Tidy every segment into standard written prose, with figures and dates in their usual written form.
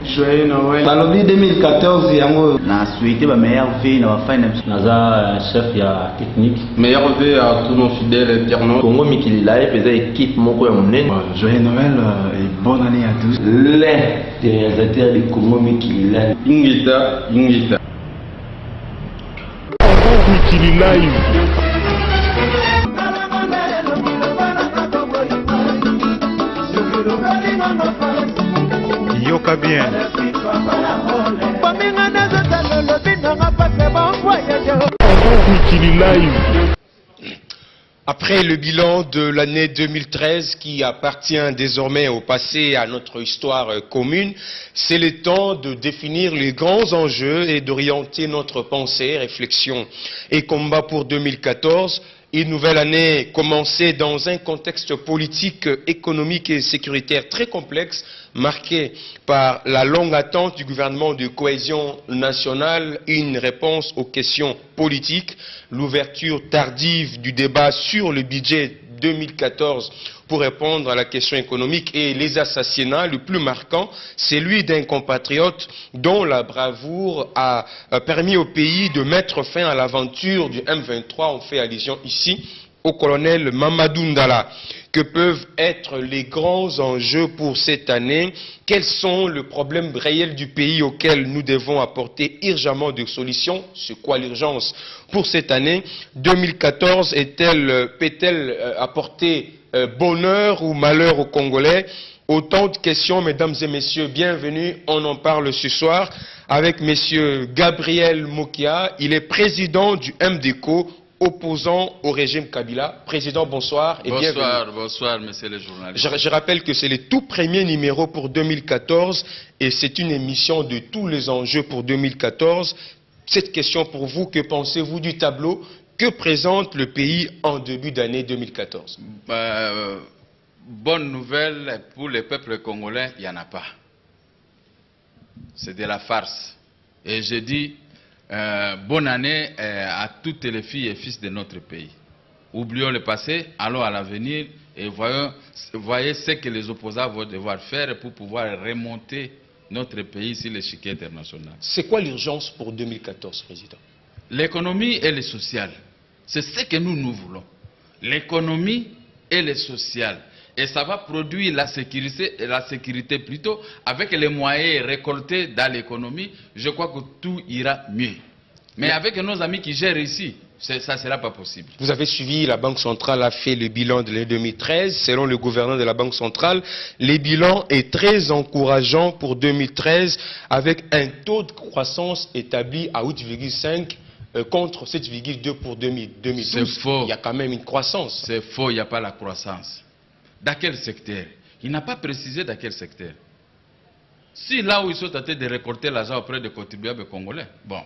Joyeux Noël. Balobi 2014 yango na souhaité ba meilleur vie na ba naza chef ya technique. Meilleur vie à tous nos fidèles internautes. Congo Mikili la pesa équipe moko ya monene. Joyeux Noël et bonne année à tous. Les réalisateurs de Congo Mikili la. Ingita. Mikili Live. Yoka bien. Mikili Live. Après le bilan de l'année 2013 qui appartient désormais au passé, à notre histoire commune, c'est le temps de définir les grands enjeux et d'orienter notre pensée, réflexion et combat pour 2014. Une nouvelle année commencée dans un contexte politique, économique et sécuritaire très complexe, marqué par la longue attente du gouvernement de cohésion nationale, une réponse aux questions politiques, l'ouverture tardive du débat sur le budget 2014 pour répondre à la question économique et les assassinats, le plus marquant, celui d'un compatriote dont la bravoure a permis au pays de mettre fin à l'aventure du M23. On fait allusion ici au colonel Mamadou Ndala. Que peuvent être les grands enjeux pour cette année? Quels sont les problèmes réels du pays auxquels nous devons apporter urgemment des solutions? C'est quoi l'urgence pour cette année 2014? Peut-elle apporter bonheur ou malheur aux Congolais? Autant de questions, mesdames et messieurs. Bienvenue, on en parle ce soir avec monsieur Gabriel Mokia. Il est président du MDECO, opposant au régime Kabila. Président, bonsoir et bienvenue. Bonsoir, monsieur le journaliste. Je rappelle que c'est le tout premier numéro pour 2014 et c'est une émission de tous les enjeux pour 2014. Cette question pour vous, que pensez-vous du tableau que présente le pays en début d'année 2014? Bonne nouvelle pour le peuple congolais, il n'y en a pas. C'est de la farce. Et je dis bonne année à toutes les filles et fils de notre pays. Oublions le passé, allons à l'avenir et voyez ce que les opposants vont devoir faire pour pouvoir remonter notre pays sur l'échiquier international. C'est quoi l'urgence pour 2014, Président? L'économie et le social. C'est ce que nous voulons. L'économie et le social. Et ça va produire la sécurité plutôt, avec les moyens récoltés dans l'économie, je crois que tout ira mieux. Mais avec nos amis qui gèrent ici, ça ne sera pas possible. Vous avez suivi, la Banque centrale a fait le bilan de l'année 2013. Selon le gouverneur de la Banque centrale, le bilan est très encourageant pour 2013, avec un taux de croissance établi à 8,5 contre 7,2 pour 2012. C'est faux. Il y a quand même une croissance. C'est faux, il n'y a pas la croissance. Dans quel secteur? Il n'a pas précisé dans quel secteur. Si là où ils sont tentés de récolter l'argent auprès des contribuables congolais, bon,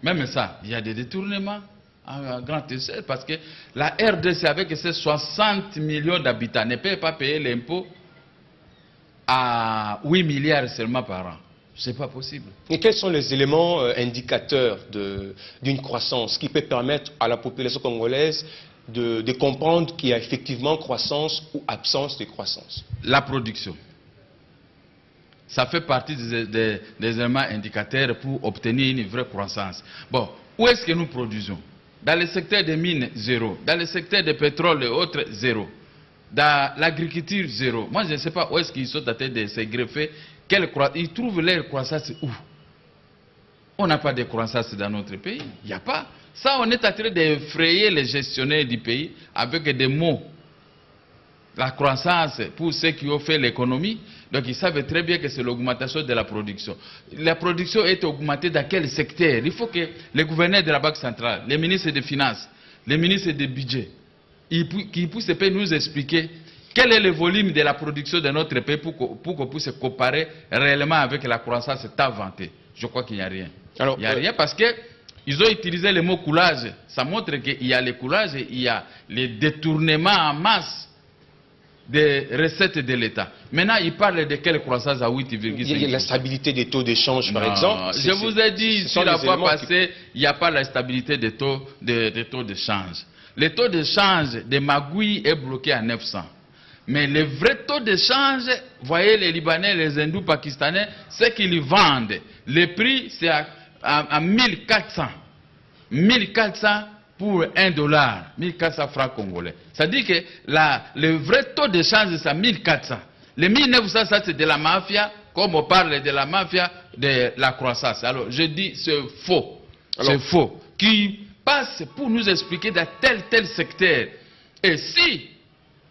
même ça, il y a des détournements à grande échelle parce que la RDC avec ses 60 millions d'habitants ne peut pas payer l'impôt à 8 milliards seulement par an. C'est pas possible. Et quels sont les éléments indicateurs d'une croissance qui peut permettre à la population congolaise de comprendre qu'il y a effectivement croissance ou absence de croissance? La production. Ça fait partie des éléments indicateurs pour obtenir une vraie croissance. Bon, où est-ce que nous produisons? Dans le secteur des mines, zéro. Dans le secteur des pétroles et autres, zéro. Dans l'agriculture, zéro. Moi, je ne sais pas où est-ce qu'ils sont en train de se greffer. Ils trouvent leur croissance où? On n'a pas de croissance dans notre pays. Il n'y a pas. Ça, on est en train d'effrayer les gestionnaires du pays avec des mots. La croissance pour ceux qui ont fait l'économie, donc ils savent très bien que c'est l'augmentation de la production. La production est augmentée dans quel secteur? Il faut que les gouverneurs de la Banque centrale, les ministres des Finances, les ministres des Budgets, qui puissent nous expliquer quel est le volume de la production de notre pays pour qu'on puisse comparer réellement avec la croissance tant vantée. Je crois qu'il n'y a rien. Alors, il n'y a rien parce que ils ont utilisé le mot coulage. Ça montre qu'il y a le coulage et il y a les détournements en masse des recettes de l'État. Maintenant, ils parlent de quelle croissance à 8,5%? Il y a la stabilité des taux d'échange, par exemple. Je vous ai dit, sur la fois passée, il n'y a pas la stabilité des taux d'échange. Le taux d'échange de Magui est bloqué à 900. Mais le vrai taux de change, voyez les Libanais, les Hindous, Pakistanais, ce qu'ils vendent, le prix c'est à 1400. 1400 pour $1, 1400 francs congolais. Ça dit que le vrai taux de change c'est à 1400. Les 1900, ça c'est de la mafia, comme on parle de la mafia de la croissance. Alors je dis c'est faux. C'est faux. Qui passe pour nous expliquer dans tel secteur. Et si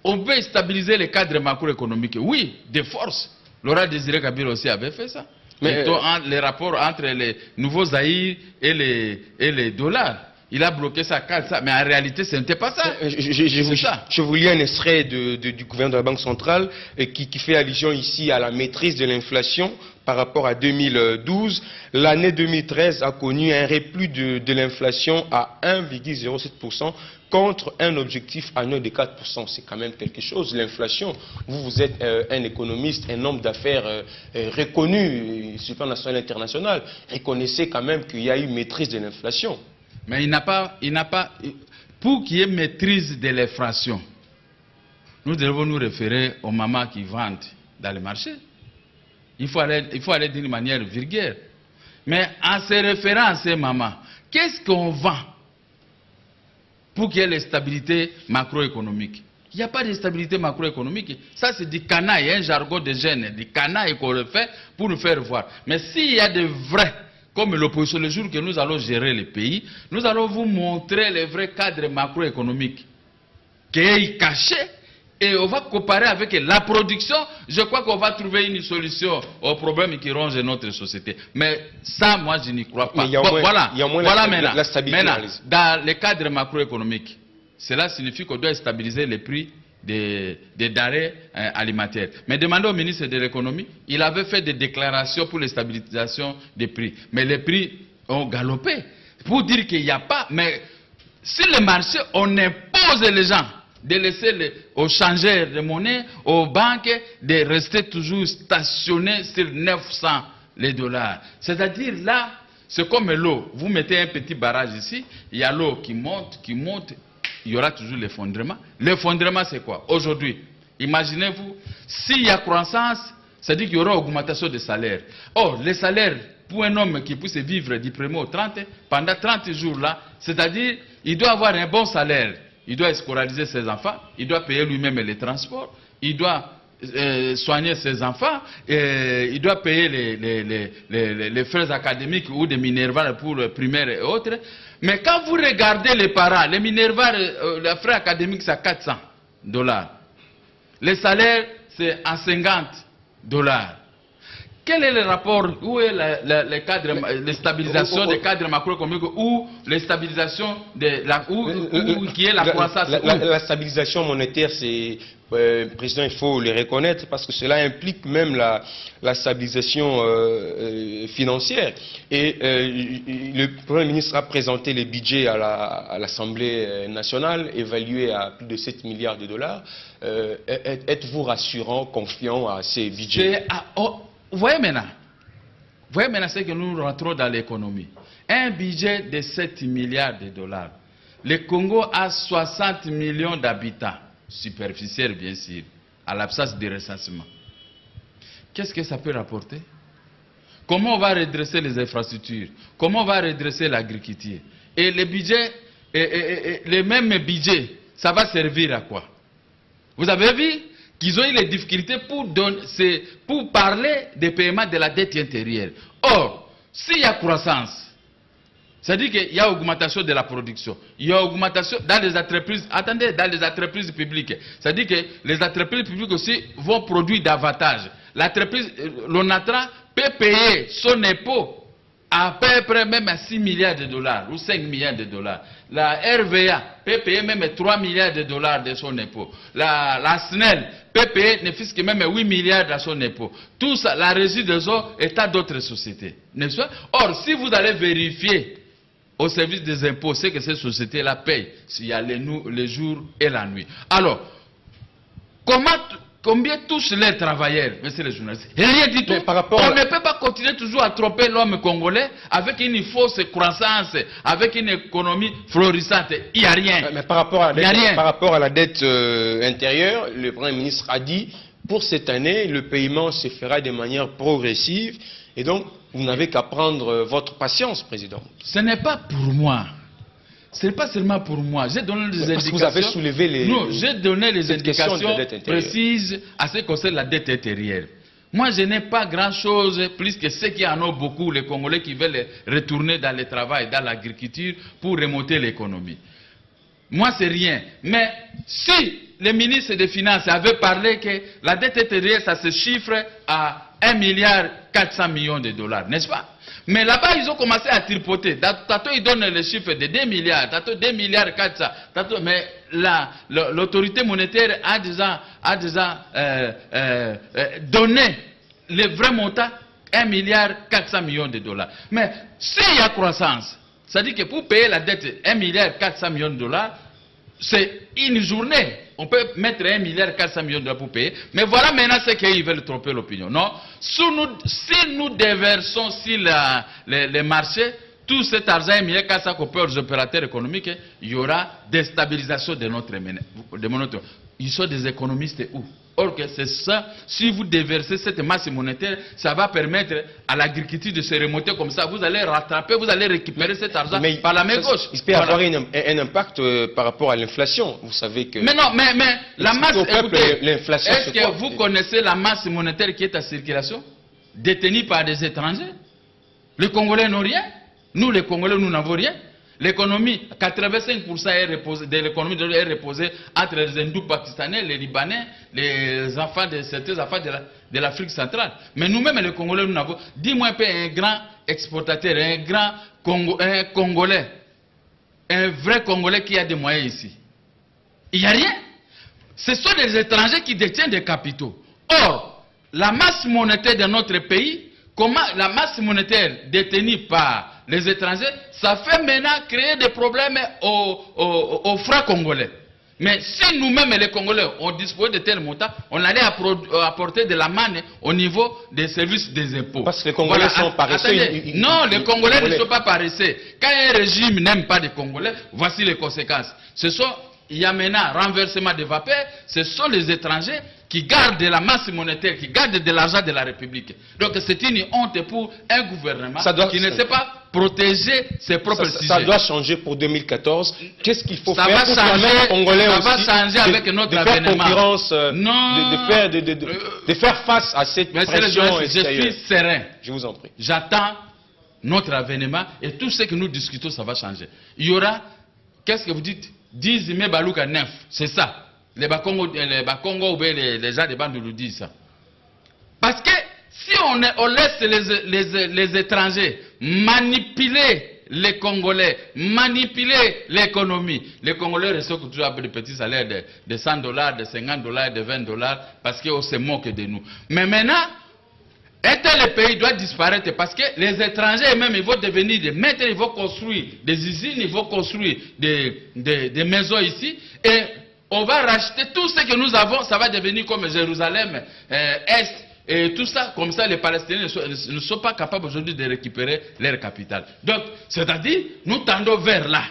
on veut stabiliser les cadres macroéconomiques, oui, de force. Laurent Désiré Kabila aussi avait fait ça. Mais les rapports entre les nouveaux Zaïre et les dollars, il a bloqué ça, mais en réalité, ce n'était pas ça. Je vous lis un extrait du gouverneur de la Banque centrale qui fait allusion ici à la maîtrise de l'inflation par rapport à 2012. L'année 2013 a connu un repli de l'inflation à 1,07% contre un objectif annuel de 4%. C'est quand même quelque chose, l'inflation. Vous êtes un économiste, un homme d'affaires reconnu sur le plan national et international. Reconnaissez quand même qu'il y a eu maîtrise de l'inflation. Mais il n'a pas, pour qu'il y ait maîtrise de l'inflation, nous devons nous référer aux mamans qui vendent dans le marché. Il faut aller d'une manière vulgaire. Mais en se référant à ces mamans, qu'est-ce qu'on vend pour qu'il y ait la stabilité macroéconomique? Il n'y a pas de stabilité macroéconomique. Ça, c'est du canaille, un jargon de jeunes, du canaille qu'on le fait pour nous faire voir. Mais s'il y a de vrais, comme l'opposition, le jour que nous allons gérer le pays, nous allons vous montrer les vrais cadres macroéconomiques qui est caché. Et on va comparer avec la production. Je crois qu'on va trouver une solution aux problèmes qui rongent notre société. Mais ça, moi, je n'y crois pas. Voilà maintenant. Dans les cadres macroéconomiques, cela signifie qu'on doit stabiliser les prix des denrées alimentaires. Mais demandez au ministre de l'économie, il avait fait des déclarations pour la stabilisation des prix. Mais les prix ont galopé. Pour dire qu'il n'y a pas... Mais si le marché, on impose les gens de laisser aux changeurs de monnaie, aux banques, de rester toujours stationnés sur 900 les dollars. C'est-à-dire là, c'est comme l'eau. Vous mettez un petit barrage ici, il y a l'eau qui monte, il y aura toujours l'effondrement. L'effondrement, c'est quoi? Aujourd'hui, imaginez-vous, s'il y a croissance, c'est-à-dire qu'il y aura augmentation des salaires. Or, les salaires, pour un homme qui puisse vivre du 1er au 30, pendant 30 jours là, c'est-à-dire, il doit avoir un bon salaire. Il doit scolariser ses enfants, il doit payer lui-même les transports, il doit soigner ses enfants, il doit payer les frais académiques ou des minervales pour le primaire et autres. Mais quand vous regardez les parents, les minervales, les frais académiques, c'est à $400. Les salaires, c'est à $50. Quel est le rapport? Où est la stabilisation des cadres macroéconomiques ou la stabilisation qui est la croissance? La stabilisation monétaire, c'est, Président, il faut le reconnaître parce que cela implique même la stabilisation financière. Et le Premier ministre a présenté les budgets à l'Assemblée nationale, évalués à plus de 7 milliards de dollars. Êtes-vous rassurant, confiant à ces budgets? Vous voyez maintenant, c'est que nous rentrons dans l'économie. Un budget de 7 milliards de dollars. Le Congo a 60 millions d'habitants, superficiels bien sûr, à l'absence de recensement. Qu'est-ce que ça peut rapporter? Comment on va redresser les infrastructures? Comment on va redresser l'agriculture? Et le budget, le même budget, ça va servir à quoi? Vous avez vu qu'ils ont eu les difficultés pour parler des paiements de la dette intérieure. Or, s'il y a croissance, c'est-à-dire qu'il y a augmentation de la production, il y a augmentation dans les entreprises, attendez, dans les entreprises publiques, c'est-à-dire que les entreprises publiques aussi vont produire davantage. L'entreprise, l'ONATRA peut payer son impôt à peu près même à 6 milliards de dollars ou 5 milliards de dollars. La RVA peut payer même 3 milliards de dollars de son impôt. La SNEL peut payer ne fût-ce que même 8 milliards de son impôt. Tout ça, la régie des eaux est à d'autres sociétés. N'est-ce pas? Or, si vous allez vérifier au service des impôts ce que ces sociétés-là payent, s'il y a les jours et la nuit. Alors, comment Combien touchent les travailleurs, monsieur les journalistes? Rien du tout. On ne peut pas continuer toujours à tromper l'homme congolais avec une fausse croissance, avec une économie florissante. Il n'y a rien. Mais par rapport à la dette intérieure, le Premier ministre a dit, pour cette année, le paiement se fera de manière progressive. Et donc, vous n'avez qu'à prendre votre patience, Président. Ce n'est pas pour moi. Ce n'est pas seulement pour moi. J'ai donné des indications. Vous avez soulevé les... Non, j'ai donné les indications précises à ce qui concerne la dette intérieure. Moi, je n'ai pas grand-chose, plus que ceux qui en ont beaucoup, les Congolais qui veulent retourner dans le travail, dans l'agriculture, pour remonter l'économie. Moi, c'est rien. Mais si le ministre des Finances avait parlé que la dette intérieure, ça se chiffre à 1,4 milliard de dollars, n'est-ce pas? Mais là-bas, ils ont commencé à tripoter. Tantôt, ils donnent le chiffre de 2 milliards, tantôt 2 milliards 400. Tantôt, mais l'autorité monétaire a déjà donné le vrai montant, 1,4 milliard de dollars. Mais s'il y a croissance, ça dit que pour payer la dette 1,4 milliard de dollars, c'est une journée. On peut mettre 1,4 milliard de dollars pour payer. Mais voilà maintenant ce qu'ils veulent tromper l'opinion. Non, si nous déversons sur les marchés tout cet argent 1,4 milliard qu'on paie aux opérateurs économiques, il y aura déstabilisation de notre monnaie. Ils sont des économistes où? Or que c'est ça, si vous déversez cette masse monétaire, ça va permettre à l'agriculture de se remonter comme ça. Vous allez rattraper, vous allez récupérer cet argent par la main gauche. Il peut avoir un impact par rapport à l'inflation. Vous savez que... Mais non, mais la masse... Écoutez, l'inflation, est-ce que vous connaissez la masse monétaire qui est en circulation? Détenue par des étrangers? Les Congolais n'ont rien. Nous, les Congolais, nous n'avons rien. L'économie, 85% de l'économie est reposée entre les hindous pakistanais, les libanais, les enfants de certains enfants de l'Afrique centrale. Mais nous-mêmes, les Congolais, nous n'avons... Dis-moi un peu un grand exportateur, un Congolais, un vrai Congolais qui a des moyens ici. Il n'y a rien. Ce sont des étrangers qui détiennent des capitaux. Or, la masse monétaire de notre pays, la masse monétaire détenue par les étrangers, ça fait maintenant créer des problèmes aux francs congolais. Mais si nous-mêmes, les Congolais, on dispose de tels montants, on allait apporter de la manne au niveau des services des impôts. Parce que les Congolais sont paresseux. Non, les Congolais ne sont pas paresseux. Quand un régime n'aime pas les Congolais, voici les conséquences. Il y a maintenant renversement de vapeur, ce sont les étrangers qui gardent de la masse monétaire, qui gardent de l'argent de la République. Donc c'est une honte pour un gouvernement qui ne sait pas protéger ses propres sujets. Ça doit changer pour 2014. Qu'est-ce qu'il faut faire pour permettre aux Congolais aussi avec notre avènement. De faire face à cette pression extérieure. Je suis serein. Je vous en prie. J'attends notre avènement et tout ce que nous discutons, ça va changer. Il y aura, qu'est-ce que vous dites? 10 mai Balouka 9, c'est ça. Les Bakongo ou les gens de bande nous disent ça. Parce que si on laisse les étrangers manipuler les Congolais, manipuler l'économie, les Congolais reçoivent toujours des petits salaires de 100 $, de 50 $, de 20 $, parce qu'on se moque de nous. Mais maintenant, un tel pays doit disparaître parce que les étrangers eux-mêmes, ils vont devenir des maîtres, ils vont construire des usines, ils vont construire des maisons ici et on va racheter tout ce que nous avons, ça va devenir comme Jérusalem, Est et tout ça. Comme ça, les Palestiniens ne sont pas capables aujourd'hui de récupérer leur capital. Donc, c'est-à-dire, nous tendons vers là.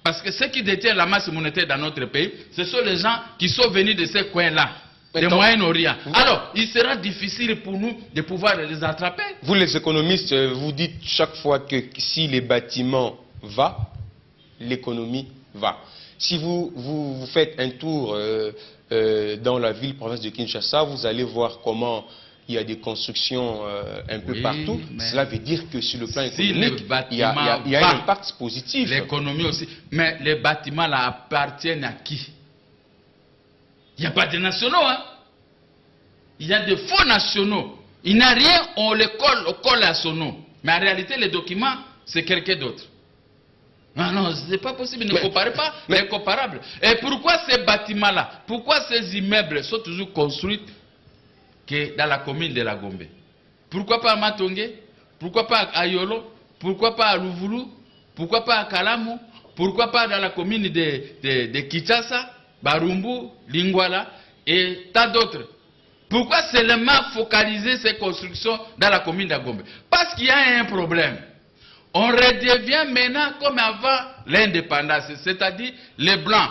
Parce que ceux qui détiennent la masse monétaire dans notre pays, ce sont les gens qui sont venus de ces coins-là. De Moyen-Orient. Alors, il sera difficile pour nous de pouvoir les attraper. Vous, les économistes, vous dites chaque fois que si les bâtiments vont, l'économie va. Si vous faites un tour dans la ville-province de Kinshasa, vous allez voir comment il y a des constructions un peu partout. Cela veut dire que sur le plan économique, il y a un impact positif. L'économie aussi. Mais les bâtiments là appartiennent à qui? Il n'y a pas de nationaux, hein. Il y a des faux nationaux. Il n'y a rien, on les colle à son nom. Mais en réalité, les documents, c'est quelqu'un d'autre. Non, ce n'est pas possible. Ne comparez pas les comparables. Et pourquoi ces bâtiments-là, pourquoi ces immeubles sont toujours construits que dans la commune de la Gombe? Pourquoi pas à Matongé? Pourquoi pas à Ayolo? Pourquoi pas à Louvoulou? Pourquoi pas à Kalamu? Pourquoi pas dans la commune de Kinshasa, Barumbu, Lingwala et tant d'autres? Pourquoi seulement focaliser ces constructions dans la commune d'Agombe? Parce qu'il y a un problème. On redevient maintenant comme avant l'indépendance, c'est-à-dire les blancs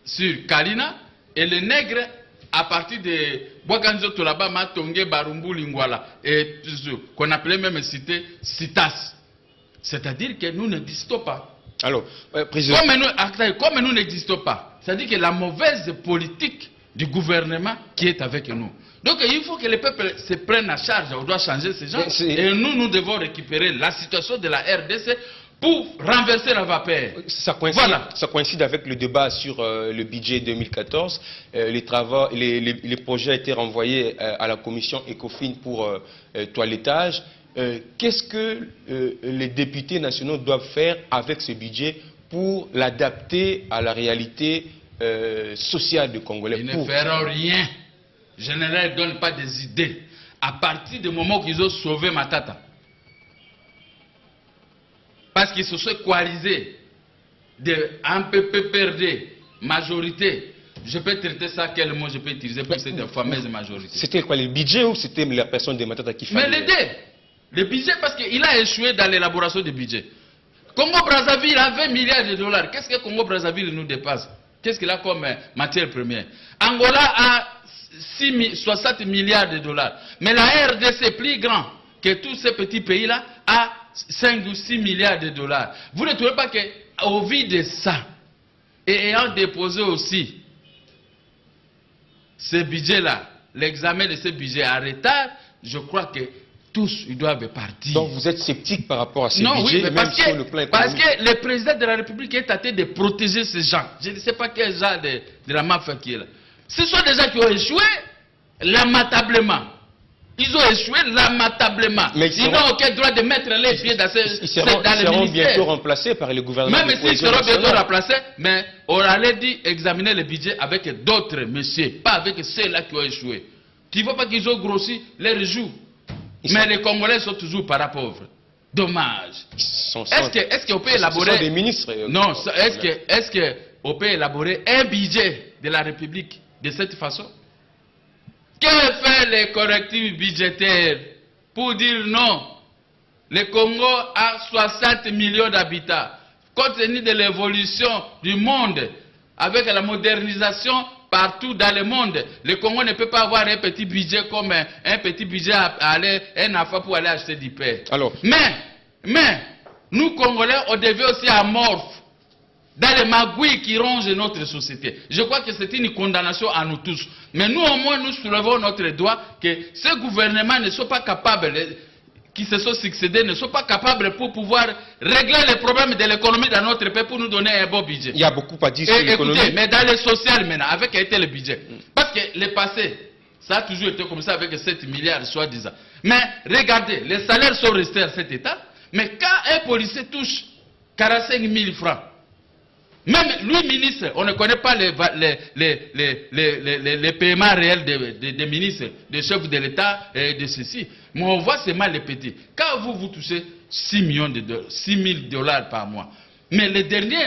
sur Kalina et les nègres à partir de Bwaganzo Tolaba, Matonge, Barumbu, Lingwala, et qu'on appelait même cité Citas. C'est-à-dire que nous n'existons pas. Alors, président... Comme nous n'existons pas, c'est-à-dire que la mauvaise politique du gouvernement qui est avec nous. Donc il faut que les peuples se prennent en charge, on doit changer ces gens. Et nous devons récupérer la situation de la RDC pour renverser la vapeur. Ça coïncide avec le débat sur le budget 2014. Les projets ont été renvoyés à la commission ECOFIN pour toilettage. Qu'est-ce que les députés nationaux doivent faire avec ce budget pour l'adapter à la réalité sociale du Congolais? Ils ne feront rien. Je ne leur donne pas des idées. À partir du moment qu'ils ont sauvé Matata. Parce qu'ils se sont coalisés un peu perdus, majorité. Je peux traiter ça, quel mot je peux utiliser pour cette fameuse majorité? C'était quoi, le budget ou c'était la personne de Matata qui fallait? Mais les deux. Le budget, parce qu'il a échoué dans l'élaboration du budget. Congo-Brazzaville a 20 milliards de dollars. Qu'est-ce que Congo-Brazzaville nous dépasse? Qu'est-ce qu'il a comme matière première? Angola a 60 milliards de dollars. Mais la RDC, plus grand que tous ces petits pays-là, a 5 ou 6 milliards de dollars. Vous ne trouvez pas qu'au vu de ça, et ayant déposé aussi ce budget-là, l'examen de ce budget en retard, je crois que tous, ils doivent partir. Donc vous êtes sceptique par rapport à ces budgets, oui, même sur le plan économique? Parce que le président de la République est tenté de protéger ces gens. Je ne sais pas quel genre de la mafia qui est là. Ce sont des gens qui ont échoué lamentablement. Ils ont échoué lamentablement. Mais ils n'ont aucun droit de mettre les pieds dans ils seront bientôt remplacés par le gouvernement. Même s'ils seront bientôt remplacés, mais on allait dit examiner le budget avec d'autres messieurs, pas avec ceux-là qui ont échoué. Tu ne vois pas qu'ils ont grossi les joues. Mais les Congolais sont toujours pauvres. Dommage. Est-ce qu'on peut élaborer... Ce sont des ministres. Non, est-ce qu'on peut élaborer un budget de la République de cette façon? Que fait les correctifs budgétaires pour dire non? Le Congo a 60 millions d'habitants. Compte tenu de l'évolution du monde, avec la modernisation partout dans le monde, le Congo ne peut pas avoir un petit budget comme un petit budget à aller, un affaire pour aller acheter du pain. Mais, nous Congolais, on devait aussi amorphe dans les magouilles qui rongent notre société. Je crois que c'est une condamnation à nous tous. Mais nous, au moins, nous soulevons notre doigt que ces gouvernements ne sont pas capables, qui se sont succédés, ne sont pas capables pour pouvoir régler les problèmes de l'économie dans notre pays pour nous donner un bon budget. Il y a beaucoup à dire sur l'économie. Écoutez, mais dans le social maintenant, avec été le budget. Parce que le passé, ça a toujours été comme ça avec 7 milliards, soi-disant. Mais regardez, les salaires sont restés à cet état. Mais quand un policier touche 45 000 francs, même lui, ministre, on ne connaît pas les paiements réels des ministres, des chefs de l'État et de ceci. Mais on voit seulement les petits. Quand vous touchez 6 000 $ par mois, mais les derniers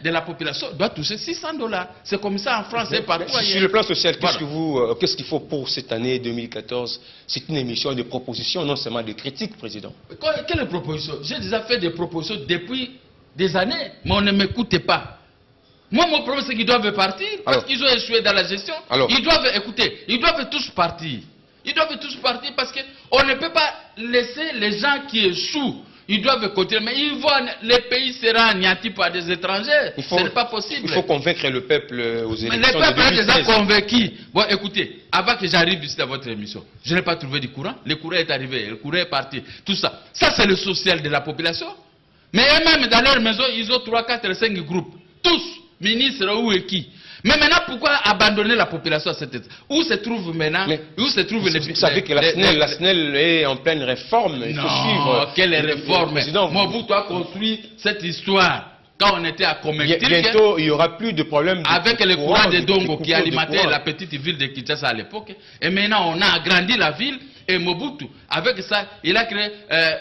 de la population doivent toucher 600 $. C'est comme ça en France et partout ailleurs. Sur le plan social, qu'est-ce qu'il faut pour cette année 2014? C'est une émission de propositions, non seulement de critiques, Président. Quelle proposition? J'ai déjà fait des propositions depuis des années, mais on ne m'écoutait pas. Moi, mon problème, c'est qu'ils doivent partir, parce qu'ils ont échoué dans la gestion. Ils doivent tous partir. Ils doivent tous partir parce qu'on ne peut pas laisser les gens qui échouent. Ils doivent continuer, mais ils vont, les pays seront anéantis par des étrangers. Ce n'est pas possible. Il faut convaincre le peuple aux élections. Mais le peuple est déjà convaincu. Bon, écoutez, avant que j'arrive ici à votre émission, je n'ai pas trouvé du courant. Le courant est arrivé, le courant est parti. Tout ça. Ça, c'est le social de la population. Mais eux-mêmes, dans leur maison, ils ont 3, 4, 5 groupes. Tous, ministres ou qui. Mais maintenant, pourquoi abandonner la population à cette état? Où se trouve maintenant? Où se trouve les... Vous savez que la SNEL est en pleine réforme. Il faut suivre. Quelle réforme? Mobutu a construit cette histoire. Quand on était à Komekti, bientôt, il n'y aura plus de problème. Avec le courant de Dongo qui alimentait la petite ville de Kinshasa à l'époque. Et maintenant, on a agrandi la ville. Et Mobutu, avec ça, il a créé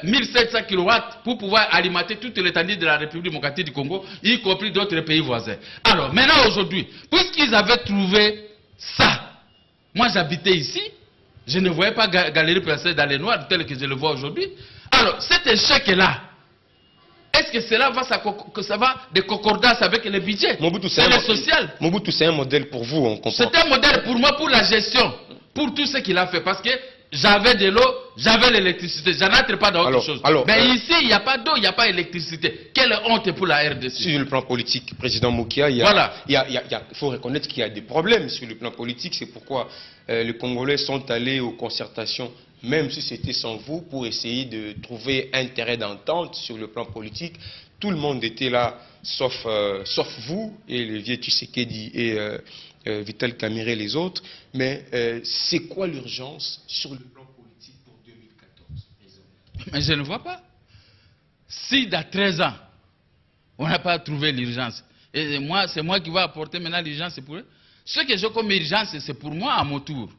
1700 kW pour pouvoir alimenter toute l'étendue de la République démocratique du Congo, y compris d'autres pays voisins. Alors, maintenant, aujourd'hui, puisqu'ils avaient trouvé ça, Moi, j'habitais ici. Je ne voyais pas Galerie Percée dans les noirs tel que je le vois aujourd'hui. Alors, cet échec-là, est-ce que cela va, ça va de concordance avec le budget et le social? Mobutu, c'est un modèle pour vous, on comprend. C'est un modèle pour moi, pour la gestion, pour tout ce qu'il a fait. Parce que j'avais de l'eau, j'avais l'électricité. Je n'entre pas dans autre chose. Mais ici, il n'y a pas d'eau, il n'y a pas d'électricité. Quelle honte pour la RDC. Sur le plan politique, président Moukia, il faut reconnaître qu'il y a des problèmes sur le plan politique. C'est pourquoi les Congolais sont allés aux concertations, même si c'était sans vous, pour essayer de trouver un terrain d'entente sur le plan politique. Tout le monde était là, sauf vous et le vieux Tshisekedi et Vital Kamerhe et les autres. Mais c'est quoi l'urgence sur le plan politique pour 2014? Mais je ne vois pas. Si dans 13 ans, on n'a pas trouvé l'urgence, et moi, c'est moi qui vais apporter maintenant l'urgence pour eux. Ce que j'ai comme urgence, c'est pour moi à mon tour.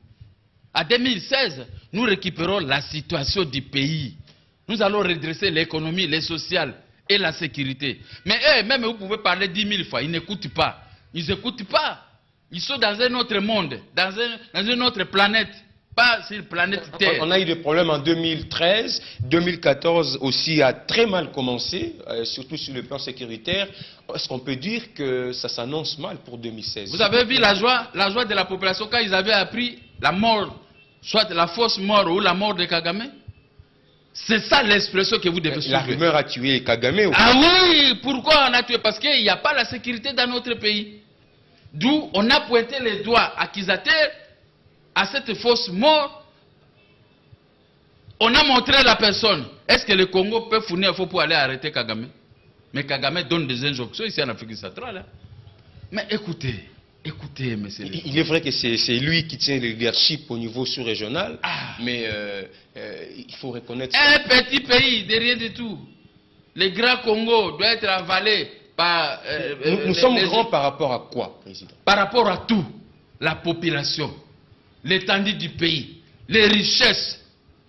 En 2016, nous récupérons la situation du pays. Nous allons redresser l'économie, le social et la sécurité. Mais eux, même vous pouvez parler 10 000 fois, ils n'écoutent pas. Ils n'écoutent pas. Ils sont dans un autre monde, dans une autre planète, pas sur la planète Terre. On a eu des problèmes en 2013, 2014 aussi a très mal commencé, surtout sur le plan sécuritaire. Est-ce qu'on peut dire que ça s'annonce mal pour 2016? Vous avez vu la joie de la population quand ils avaient appris la mort, soit la fausse mort ou la mort de Kagame? C'est ça l'expression que vous devez suivre. La rumeur a tué Kagame. Ah oui, pourquoi on a tué? Parce qu'il n'y a pas la sécurité dans notre pays. D'où on a pointé les doigts accusateurs à cette fausse mort. On a montré la personne. Est-ce que le Congo peut fournir un faux pour aller arrêter Kagame? Mais Kagame donne des injonctions ici en Afrique centrale. Hein. Mais écoutez, monsieur. Il est vrai que c'est lui qui tient le leadership au niveau sous-régional, mais il faut reconnaître ça. Un petit pays, de rien du tout. Le Grand Congo doit être avalé par... nous sommes grands par rapport à quoi, président? Par rapport à tout. La population, l'étendue du pays, les richesses.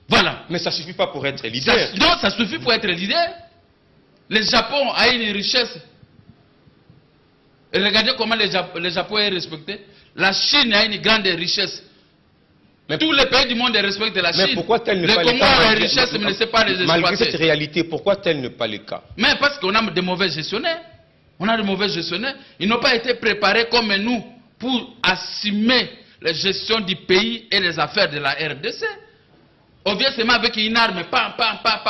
Voilà. Mais ça ne suffit pas pour être leader. Non, ça suffit pour être leader. Le Japon a une richesse. Et regardez comment le Japon est respecté. La Chine a une grande richesse. Mais tous les pays du monde respectent la Chine. Mais pourquoi tel n'est pas le cas? Le Congo a une richesse, mais ne sait pas les exploiter. Malgré cette réalité, pourquoi tel n'est pas le cas? Mais parce qu'on a de mauvais gestionnaires. On a de mauvais gestionnaires. Ils n'ont pas été préparés comme nous pour assumer la gestion du pays et les affaires de la RDC. On vient seulement avec une arme,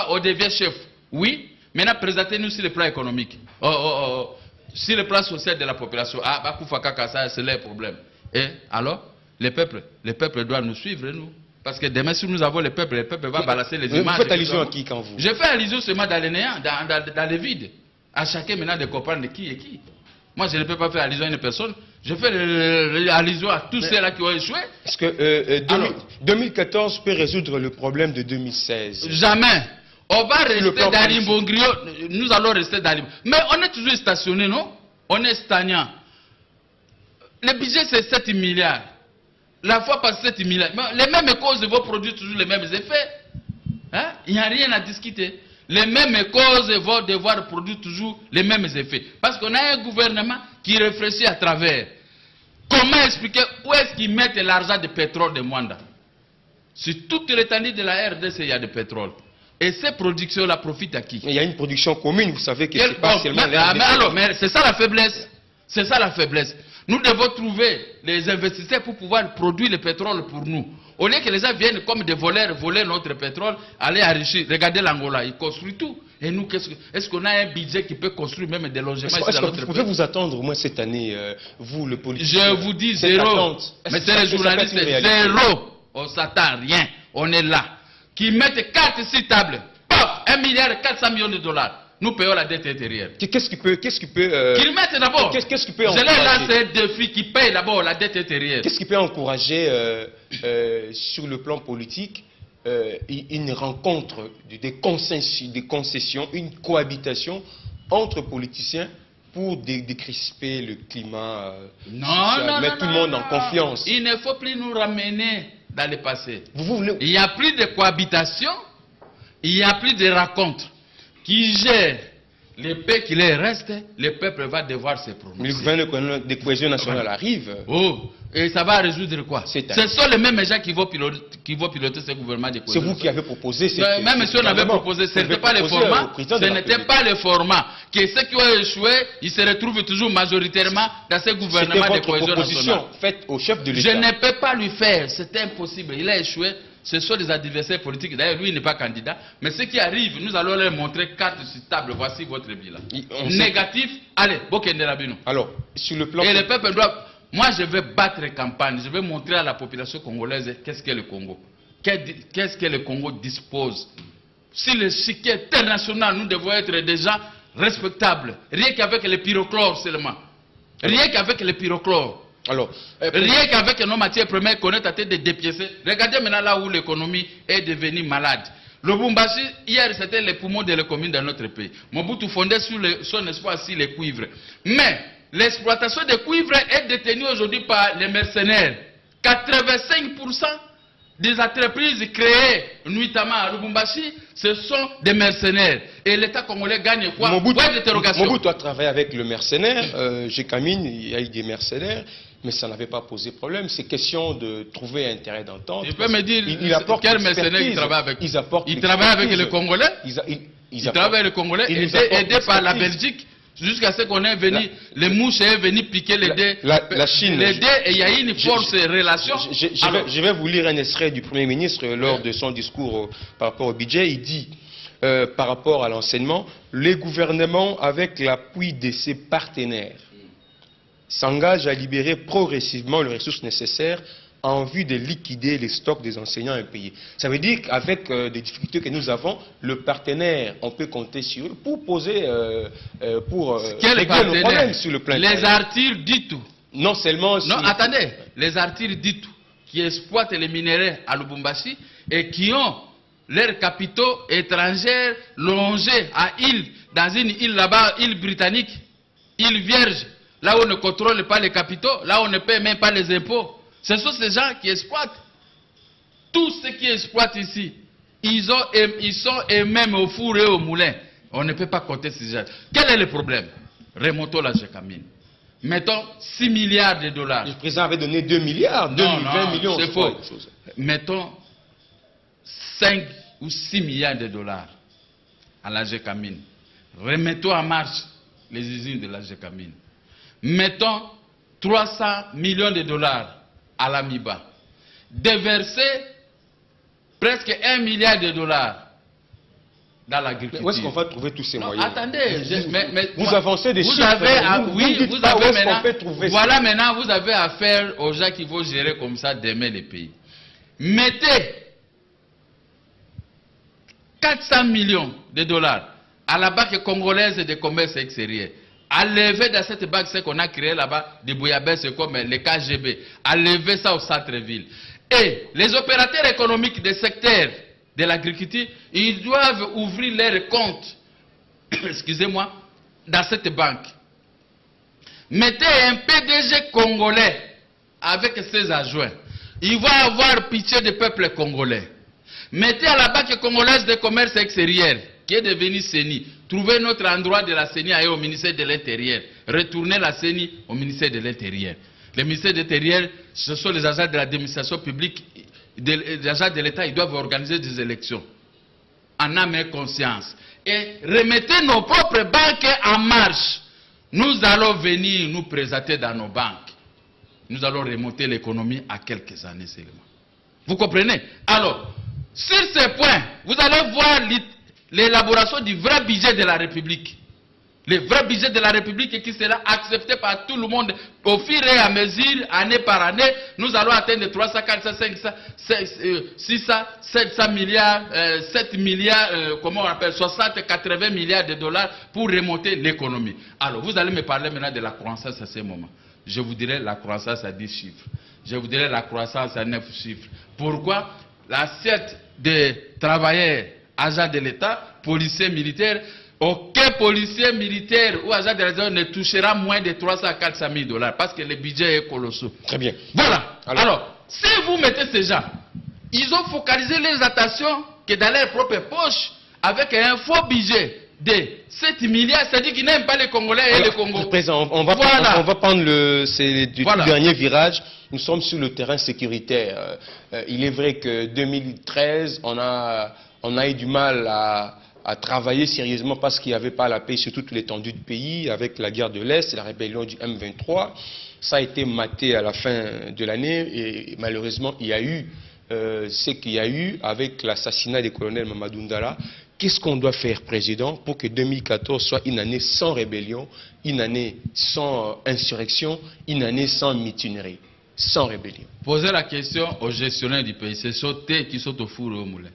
on devient chef. Oui, maintenant présentez-nous sur le plan économique. Sur le plan social de la population. C'est leur problème. Et alors, le peuple doit nous suivre, nous. Parce que demain, si nous avons le peuple va balancer les images. Vous faites allusion à qui quand vous? Je fais allusion seulement dans le néant, dans le vide. À chacun maintenant de comprendre qui est qui. Moi, je ne peux pas faire allusion à une personne. Je fais allusion à tous ceux-là qui ont échoué. Est-ce que 2014 peut résoudre le problème de 2016? Jamais. On va rester dans l'imbongrio. Nous allons rester dans l'imbongrio. Mais on est toujours stationné, non? On est stagnant. Le budget, c'est 7 milliards. La fois passée, 7 milliards. Les mêmes causes vont produire toujours les mêmes effets. Hein? Il n'y a rien à discuter. Les mêmes causes vont devoir produire toujours les mêmes effets. Parce qu'on a un gouvernement qui réfléchit à travers. Comment expliquer où est-ce qu'ils mettent l'argent de pétrole de Mwanda? Sur toute l'étendue de la RDC, il y a du pétrole. Et ces productions-là profitent à qui? Mais il y a une production commune, vous savez que c'est pas seulement mais c'est ça la faiblesse. C'est ça la faiblesse. Nous devons trouver les investisseurs pour pouvoir produire le pétrole pour nous. Au lieu que les gens viennent comme des voleurs, voler notre pétrole, aller enrichir. Regardez l'Angola, ils construisent tout. Et nous, est-ce qu'on a un budget qui peut construire même des logements ici dans notre pays? Vous pouvez vous attendre au moins cette année, vous, le politicien? Je vous dis zéro. Mais c'est les journalistes, zéro. On ne s'attend à rien. On est là. Qui mettent 4 sur table. 1 milliard et 400 millions de dollars. Nous payons la dette intérieure. Qu'est-ce qui peut Qu'ils mettent d'abord. Qu'est-ce qui peut encourager? Je leur lance un défi qui paye d'abord la dette intérieure. Qu'est-ce qui peut encourager sur le plan politique une rencontre, des concessions, une cohabitation entre politiciens pour décrisper le climat, mettre tout le monde en confiance? Il ne faut plus nous ramener dans le passé. Il n'y a plus de cohabitation, il n'y a plus de rencontres qui gèrent les paix qui leur reste, le peuple va devoir se prononcer. Mais le gouvernement de cohésion nationale arrive. Oh, et ça va résoudre quoi? Ce C'est-à-dire sont les mêmes gens qui vont piloter ce gouvernement de cohésion. C'est vous qui avez proposé. Même si on avait proposé, ce n'était pas le format. Ce n'était pas le format. Que ceux qui ont échoué, ils se retrouvent toujours majoritairement dans ce gouvernement de cohésion nationale. Faite au chef de Je l'État. ne peux pas lui faire, c'est impossible. Il a échoué. Ce sont des adversaires politiques. D'ailleurs, lui, il n'est pas candidat. Mais ce qui arrive, nous allons leur montrer carte sur table. Voici votre bilan. Négatif, allez, Bokende Rabino. Alors, sur le plan... Et le peuple doit... Moi, je vais battre campagne. Je vais montrer à la population congolaise qu'est-ce qu'est le Congo. Qu'est-ce que le Congo dispose. Si le chiquet international, nous devons être des gens respectables. Rien qu'avec les pyrochlores seulement. Rien qu'avec les pyrochlores. Alors, rien qu'avec nos matières premières qu'on est à tête de dépiécer. Regardez maintenant là où l'économie est devenue malade. Le Lubumbashi, hier, c'était les poumons de l'économie dans notre pays. Mobutu fondait sur son espoir sur les cuivres. Mais l'exploitation des cuivres est détenue aujourd'hui par les mercenaires. 85% des entreprises créées, notamment à Lubumbashi, ce sont des mercenaires. Et l'État congolais gagne quoi? Mobutu a travaillé avec le mercenaire. Gécamine, il y a eu des mercenaires. Mais ça n'avait pas posé problème. C'est question de trouver un intérêt d'entente. Tu peux me dire quel mercenaire il travaille avec? Il travaille avec les Congolais. Il travaille avec les Congolais, aidé par la Belgique, jusqu'à ce qu'on ait venu, les mouches aient venu piquer les dés. La Chine. Les dés, et il y a eu une force relation. Je vais vous lire un extrait du Premier ministre lors de son discours par rapport au budget. Il dit, par rapport à l'enseignement, les gouvernements, avec l'appui de ses partenaires, s'engage à libérer progressivement les ressources nécessaires en vue de liquider les stocks des enseignants impayés. Ça veut dire qu'avec des difficultés que nous avons, le partenaire, on peut compter sur eux pour poser, pour régler nos problèmes sur le plan. Les artires dit tout. Non seulement... Non, attendez. Les artires dit tout, qui exploitent les minéraux à Lubumbashi et qui ont leurs capitaux étrangers longés à île, dans une île là-bas, île britannique, île vierge. Là où on ne contrôle pas les capitaux, là où on ne paie même pas les impôts. Ce sont ces gens qui exploitent. Tous ceux qui exploitent ici, ils sont eux-mêmes au four et au moulin. On ne peut pas compter ces gens. Quel est le problème? Remontons la Gécamine. Mettons 6 milliards de dollars. Le président avait donné 2 milliards, 20 millions. C'est faux. Mettons 5 ou 6 milliards de dollars à la Gécamine. Remettons en marche les usines de la Gécamine. Mettons 300 millions de dollars à l'AMIBA. Déverser presque 1 milliard de dollars dans l'agriculture. Où est-ce qu'on va trouver tous ces moyens? Attendez, vous avancez des chiffres. Voilà maintenant, vous avez affaire aux gens qui vont gérer comme ça demain les pays. Mettez 400 millions de dollars à la Banque congolaise de commerce extérieur. À lever dans cette banque, ce qu'on a créé là-bas, des bouillabaisse comme les KGB, à lever ça au centre-ville. Et les opérateurs économiques des secteurs de l'agriculture, ils doivent ouvrir leurs comptes, excusez-moi, dans cette banque. Mettez un PDG congolais avec ses adjoints. Il va avoir pitié du peuple congolais. Mettez à la Banque congolaise de commerce extérieur, qui est devenue CENI. Trouvez notre endroit de la CENI au ministère de l'Intérieur. Retournez la CENI au ministère de l'Intérieur. Le ministère de l'Intérieur, ce sont les agents de l'administration publique, les agents de l'État, ils doivent organiser des élections. En âme et conscience. Et remettez nos propres banques en marche. Nous allons venir nous présenter dans nos banques. Nous allons remonter l'économie à quelques années seulement. Vous comprenez? Alors, sur ce point, vous allez voir l'élaboration du vrai budget de la République. Le vrai budget de la République qui sera accepté par tout le monde au fur et à mesure, année par année. Nous allons atteindre 300, 400, 500, 600, 700 milliards, 7 milliards, comment on appelle, 60, 80 milliards de dollars pour remonter l'économie. Alors, vous allez me parler maintenant de la croissance à ce moment. Je vous dirai la croissance à 10 chiffres. Je vous dirai la croissance à 9 chiffres. Pourquoi? L'assiette des travailleurs, agents de l'État, policiers militaires, aucun policier militaire ou agent de l'État ne touchera moins de 300 à 400 000 dollars parce que le budget est colossal. Très bien. Voilà. Alors, si vous mettez ces gens, ils ont focalisé les attentions que dans leur propre poche avec un faux budget de 7 milliards, c'est-à-dire qu'ils n'aiment pas les Congolais et les Congos. Président, on va prendre le dernier virage. Nous sommes sur le terrain sécuritaire. Il est vrai que 2013, on a eu du mal à travailler sérieusement parce qu'il n'y avait pas la paix sur toute l'étendue du pays, avec la guerre de l'Est, la rébellion du M23. Ça a été maté à la fin de l'année et malheureusement, il y a eu ce qu'il y a eu avec l'assassinat du colonel Mamadou Ndala. Qu'est-ce qu'on doit faire, Président, pour que 2014 soit une année sans rébellion, une année sans insurrection, une année sans mutinerie, sans rébellion? Posez la question aux gestionnaires du pays. C'est sauter qui saute au four et au moulin.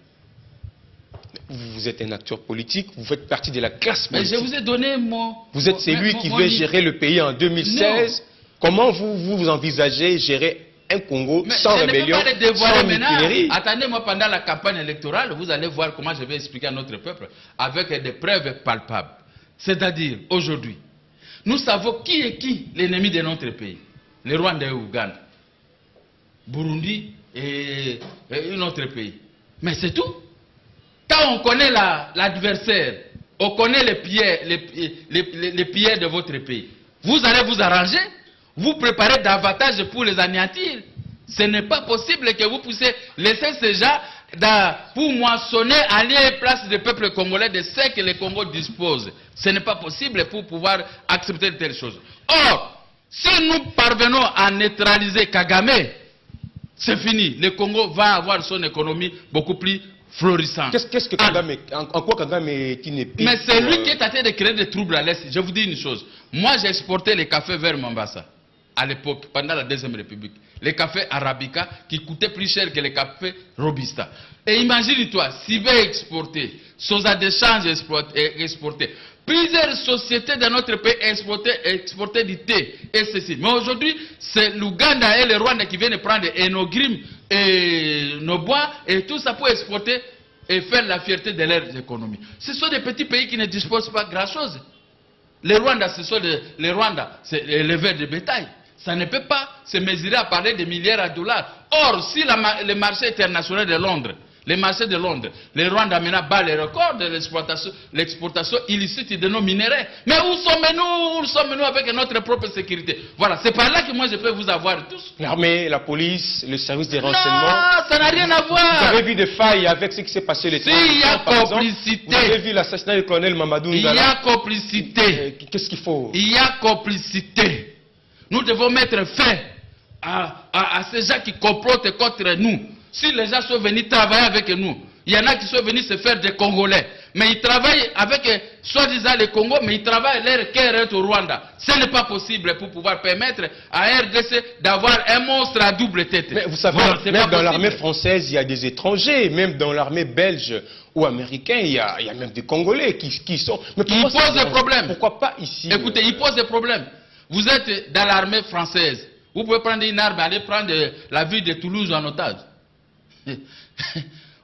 Vous êtes un acteur politique, vous faites partie de la classe politique. Mais je vous ai donné mon... Vous êtes celui qui veut gérer le pays en 2016. Non. Comment vous envisagez gérer un Congo sans rébellion, sans mutinerie? Attendez-moi, pendant la campagne électorale, vous allez voir comment je vais expliquer à notre peuple avec des preuves palpables. C'est-à-dire, aujourd'hui, nous savons qui est qui l'ennemi de notre pays. Le Rwanda et l'Ouganda, Burundi et un autre pays. Mais c'est tout. Quand on connaît l'adversaire, on connaît les pierres de votre pays, vous allez vous arranger, vous préparez davantage pour les anéantir. Ce n'est pas possible que vous puissiez laisser ces gens pour moissonner à la place du peuple congolais de ce que le Congo dispose. Ce n'est pas possible pour pouvoir accepter de telles choses. Or, si nous parvenons à neutraliser Kagame, c'est fini. Le Congo va avoir son économie beaucoup plus florissante. Qu'est-ce que Kagame, en quoi Kagame est inépique? Mais c'est lui qui est en train de créer des troubles à l'Est. Je vous dis une chose. Moi, j'ai exporté les cafés vers Mombasa. À l'époque, pendant la Deuxième République, les cafés Arabica qui coûtaient plus cher que les cafés Robusta. Et imagine-toi, si vous exporter, Sosa d'échange exporter, plusieurs sociétés de notre pays exportaient du thé et ceci. Mais aujourd'hui, c'est l'Ouganda et le Rwanda qui viennent prendre nos grimes et nos bois et tout ça pour exporter et faire la fierté de leur économie. Ce sont des petits pays qui ne disposent pas de grand-chose. Les Rwanda, ce sont les Rwanda, c'est l'éleveur de bétail. Ça ne peut pas se mesurer à parler de milliards de dollars. Or, si le marché international de Londres, les marchés de Londres, les Rwanda maintenant bat les records de l'exportation illicite de nos minéraux. Mais où sommes-nous avec notre propre sécurité? Voilà, c'est par là que moi je peux vous avoir tous. L'armée, la police, le service des renseignements. Non, ça n'a rien à voir. Vous avez vu des failles avec ce qui s'est passé les 30 ans. Il y a complicité. Vous avez vu l'assassinat du colonel Mamadou Ndala. Il y a complicité. Qu'est-ce qu'il faut? Il y a complicité. Nous devons mettre fin à ces gens qui complotent contre nous. Si les gens sont venus travailler avec nous, il y en a qui sont venus se faire des Congolais. Mais ils travaillent avec, soi-disant, les Congos, mais ils travaillent leur cœur au Rwanda. Ce n'est pas possible pour pouvoir permettre à RDC d'avoir un monstre à double tête. Mais vous savez, voilà, même dans l'armée française, il y a des étrangers. Même dans l'armée belge ou américaine, il y a même des Congolais qui sont... Mais ils posent des problèmes. Pourquoi pas ici? Écoutez, ils posent des problèmes. Vous êtes dans l'armée française. Vous pouvez prendre une arme et aller prendre la ville de Toulouse en otage.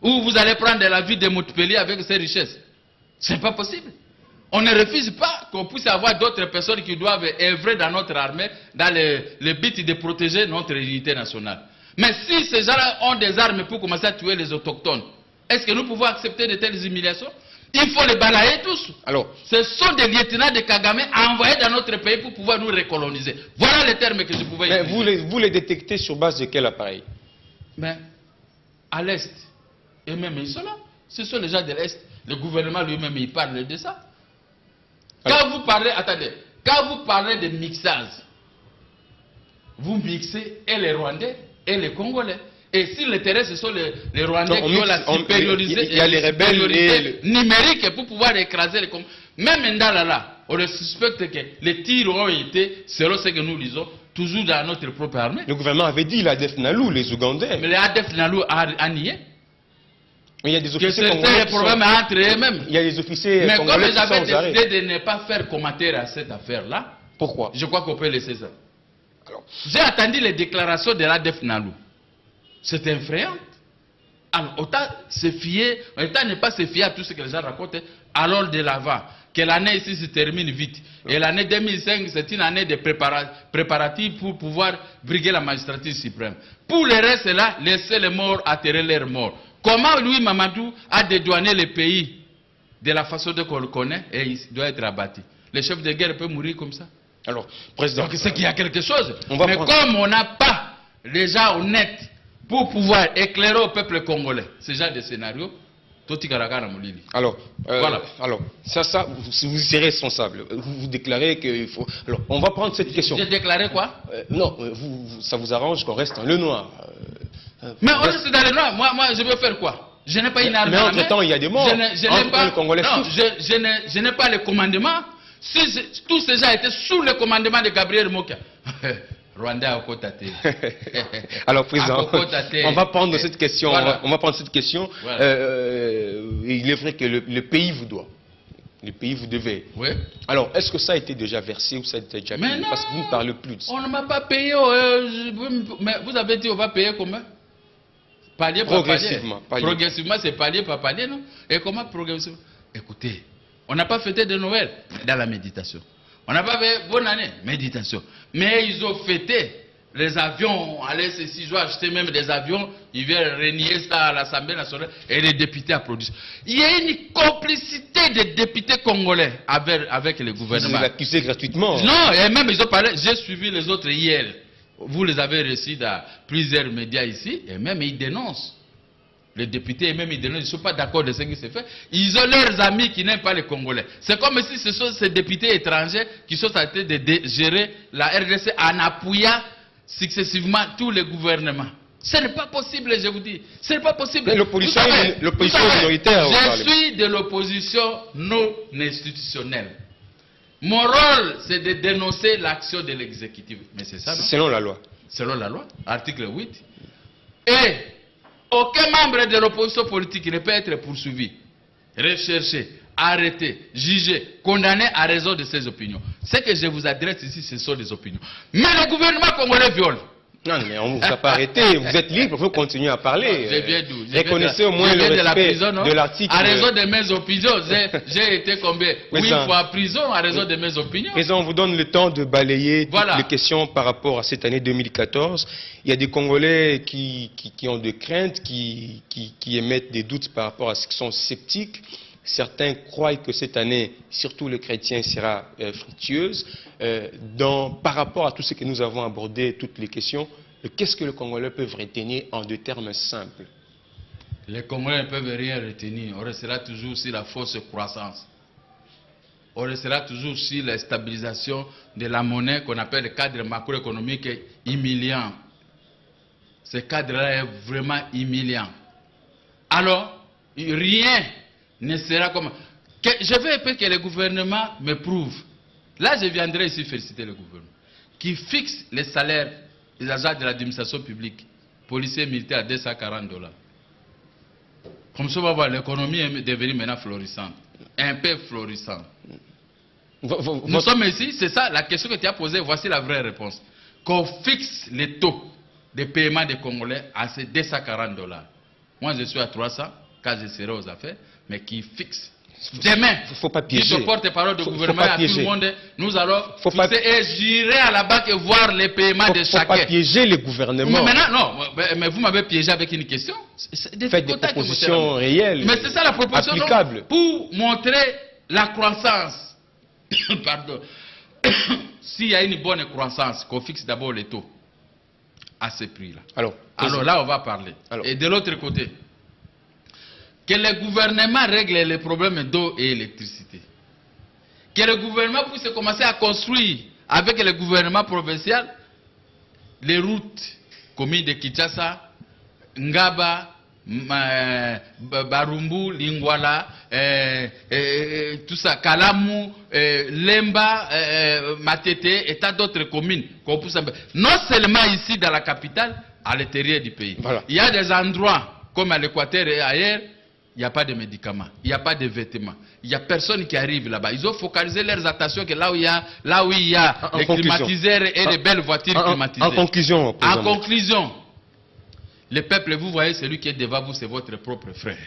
Ou vous allez prendre la ville de Montpellier avec ses richesses. Ce n'est pas possible. On ne refuse pas qu'on puisse avoir d'autres personnes qui doivent œuvrer dans notre armée dans le but de protéger notre unité nationale. Mais si ces gens-là ont des armes pour commencer à tuer les autochtones, est-ce que nous pouvons accepter de telles humiliations? Il faut les balayer tous. Alors, ce sont des lieutenants de Kagame envoyés dans notre pays pour pouvoir nous recoloniser. Voilà les termes que je pouvais utiliser. Mais vous les détectez sur base de quel appareil? Mais à l'Est, et même ils sont là. Ce sont les gens de l'Est. Le gouvernement lui-même, il parle de ça. Quand vous parlez, attendez, quand vous parlez de mixage, vous mixez et les Rwandais et les Congolais. Et si le terrain, ce sont les Rwandais qui ont la supériorité, il y a les rebelles numérique pour pouvoir écraser les Congolais. Même là, on le suspecte que les tirs ont été, selon ce que nous lisons, toujours dans notre propre armée. Le gouvernement avait dit l'ADF Nalou, les Ougandais. Mais l'ADF Nalou a nié. Mais il y a des officiers congolais. C'était des problèmes entre eux-mêmes. Il y a des officiers mais congolais qui sont aux arrêts. Mais comme j'avais décidé de ne pas faire commentaire à cette affaire-là. Pourquoi? Je crois qu'on peut laisser ça. J'ai attendu les déclarations de l'ADF Nalou. C'est effrayant. Alors, autant se fier, autant ne pas se fier à tout ce que les gens racontent, alors de l'avant. Que l'année ici se termine vite. Et l'année 2005, c'est une année de préparatifs pour pouvoir briguer la magistrature suprême. Pour le reste, là, laisser les morts atterrer leurs morts. Comment lui, Mamadou, a dédouané le pays de la façon dont on le connaît et il doit être abattu. Le chef de guerre peut mourir comme ça. Alors, Président... Donc c'est qu'il y a quelque chose. Mais comme on n'a pas les gens honnêtes pour pouvoir éclairer au peuple congolais ce genre de scénario, alors, voilà. Alors, ça vous serez responsable. Vous déclarez qu'il faut... Alors, on va prendre cette question. J'ai déclaré quoi? Non, ça vous arrange qu'on reste dans le noir. Mais on reste dans le noir. Moi, je veux faire quoi? Je n'ai pas une arme. Mais entre-temps, il y a des morts. Je n'ai pas le commandement. Si tous ces gens étaient sous le commandement de Gabriel Moka. Rwanda a cotaté. Alors, Président, on va prendre cette question. Voilà. On va prendre cette question. Voilà. Il est vrai que le pays vous doit. Le pays vous devez. Oui. Alors, est-ce que ça a été déjà versé ou ça a été déjà payé? Non, parce que vous ne parlez plus de ça. On ne m'a pas payé. Mais vous avez dit on va payer comment? Palier par progressivement. Palier. Progressivement, c'est palier par palier, non? Et comment progressivement? Écoutez, on n'a pas fêté de Noël dans la méditation. On n'a pas fait bonne année, méditation. Mais ils ont fêté les avions, allez, si je dois acheter même des avions, ils viennent renier ça à l'Assemblée nationale et les députés applaudissent. Il y a une complicité des députés congolais avec le gouvernement. Vous les accusez gratuitement. Non, et même ils ont parlé, j'ai suivi les autres hier. Vous les avez reçus dans plusieurs médias ici, et même ils dénoncent. Les députés, et même ils dénoncent, ils ne sont pas d'accord de ce qui se fait. Ils ont leurs amis qui n'aiment pas les Congolais. C'est comme si ce sont ces députés étrangers qui sont en train de gérer la RDC en appuyant successivement tous les gouvernements. Ce n'est pas possible, je vous dis. Ce n'est pas possible. L'opposition minoritaire. Je suis de l'opposition non institutionnelle. Mon rôle, c'est de dénoncer l'action de l'exécutif. Mais c'est ça, non? Selon la loi. Selon la loi, article 8. Et aucun membre de l'opposition politique ne peut être poursuivi, recherché, arrêté, jugé, condamné à raison de ses opinions. Ce que je vous adresse ici, ce sont des opinions. Mais le gouvernement congolais viole. Non, mais on ne vous a pas arrêté. Vous êtes libre, vous continuez à parler. Je viens d'où? Reconnaissez au moins le respect de l'article. À raison de mes opinions, j'ai été combien? 8 fois en prison à raison de mes opinions. Président, on vous donne le temps de balayer toutes les questions par rapport à cette année 2014. Il y a des Congolais qui ont des craintes, qui émettent des doutes par rapport à ce qui sont sceptiques. Certains croient que cette année, surtout les chrétiens, sera fructueuse. Par rapport à tout ce que nous avons abordé, toutes les questions, qu'est-ce que les Congolais peuvent retenir en deux termes simples? Les Congolais ne peuvent rien retenir. On restera toujours sur la fausse croissance. On restera toujours sur la stabilisation de la monnaie qu'on appelle le cadre macroéconomique humiliant. Ce cadre-là est vraiment humiliant. Alors, rien ne sera comme... Je veux un peu que le gouvernement me prouve. Là, je viendrai ici féliciter le gouvernement. Qui fixe les salaires des agents de l'administration publique, policiers, militaires à $240. Comme ça, on va voir, l'économie est devenue maintenant florissante. Un peu florissante. Nous sommes ici, c'est ça la question que tu as posée, voici la vraie réponse. Qu'on fixe les taux de paiement des Congolais à ces $240. Moi, je suis à 300, quand je serai aux affaires, mais qui fixe. Demain, faut pas piéger. Je porte parole du gouvernement à tout le monde, nous allons fixer et j'irai à la banque et voir les paiements de chacun. Faut pas piéger les gouvernements. Mais maintenant, non, mais vous m'avez piégé avec une question. Faites des propositions réelles. Mais c'est ça la proposition. Applicable. Pour montrer la croissance. Pardon. S'il y a une bonne croissance, qu'on fixe d'abord les taux à ce prix-là. Alors là, on va parler. Et de l'autre côté, que le gouvernement règle les problèmes d'eau et d'électricité. Que le gouvernement puisse commencer à construire avec le gouvernement provincial les routes communes de Kinshasa, Ngaba, Barumbu, Lingwala, tout ça, Kalamu, Lemba, Matete et tant d'autres communes. Non seulement ici dans la capitale, à l'intérieur du pays. Voilà. Il y a des endroits comme à l'Équateur et ailleurs, il n'y a pas de médicaments, il n'y a pas de vêtements, il n'y a personne qui arrive là-bas. Ils ont focalisé leurs attentions que là où il y a les climatiseurs et les belles voitures climatisées. En conclusion, le peuple, vous voyez, celui qui est devant vous, c'est votre propre frère.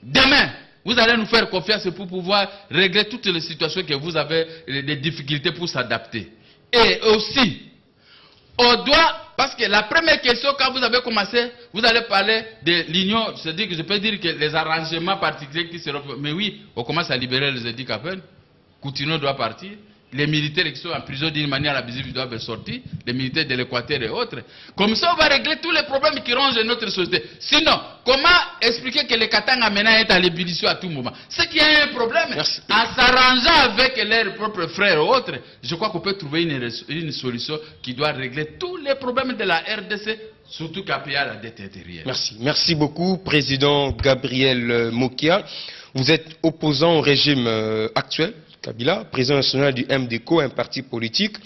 Demain, vous allez nous faire confiance pour pouvoir régler toutes les situations que vous avez, des difficultés pour s'adapter. Et aussi, on doit, parce que la première question, quand vous avez commencé, vous allez parler de l'union, c'est-à-dire que je peux dire que les arrangements particuliers qui seront... Mais oui, on commence à libérer les handicapés, Coutinho doit partir, les militaires qui sont en prison d'une manière abusive doivent sortir, les militaires de l'Équateur et autres. Comme ça, on va régler tous les problèmes qui rongent notre société. Sinon, comment expliquer que le Katanga maintenant est à l'ébullition à tout moment? C'est qu'il y a un problème. Merci. En s'arrangeant avec leurs propres frères et autres, je crois qu'on peut trouver une solution qui doit régler tous les problèmes de la RDC, surtout qu'appuyé à la dette intérieure. Merci. Merci beaucoup, Président Gabriel Mokia. Vous êtes opposant au régime actuel, Kabila, président national du MDCO, un parti politique.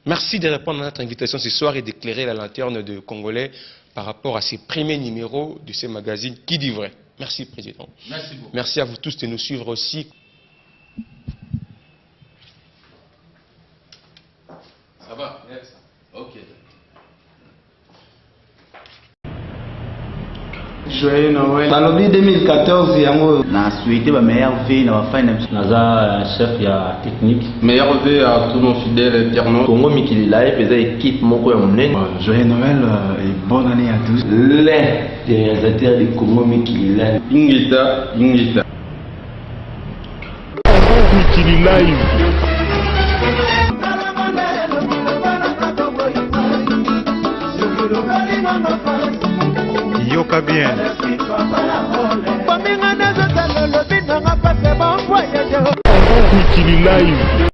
Merci de répondre à notre invitation ce soir et d'éclairer la lanterne de Congolais par rapport à ces premiers numéros de ces magazines Qui dit vrai. Merci, Président. Merci beaucoup. Merci à vous tous de nous suivre aussi. Ça va? Ok. Joyeux Noël. Balobi 2014 yango na souhaité ba meilleur vie na ba finance. Naza chef ya technique. Meilleur vœu à tous nos fidèles internautes. Congo Mikili Live faisait équipe moko ya monene. Joyeux Noël et bonne année à tous. L'un des réalisateurs de Congo Mikili Live. Ingita, Ingita. Mikili Live. Yoka bien. Mikili Live.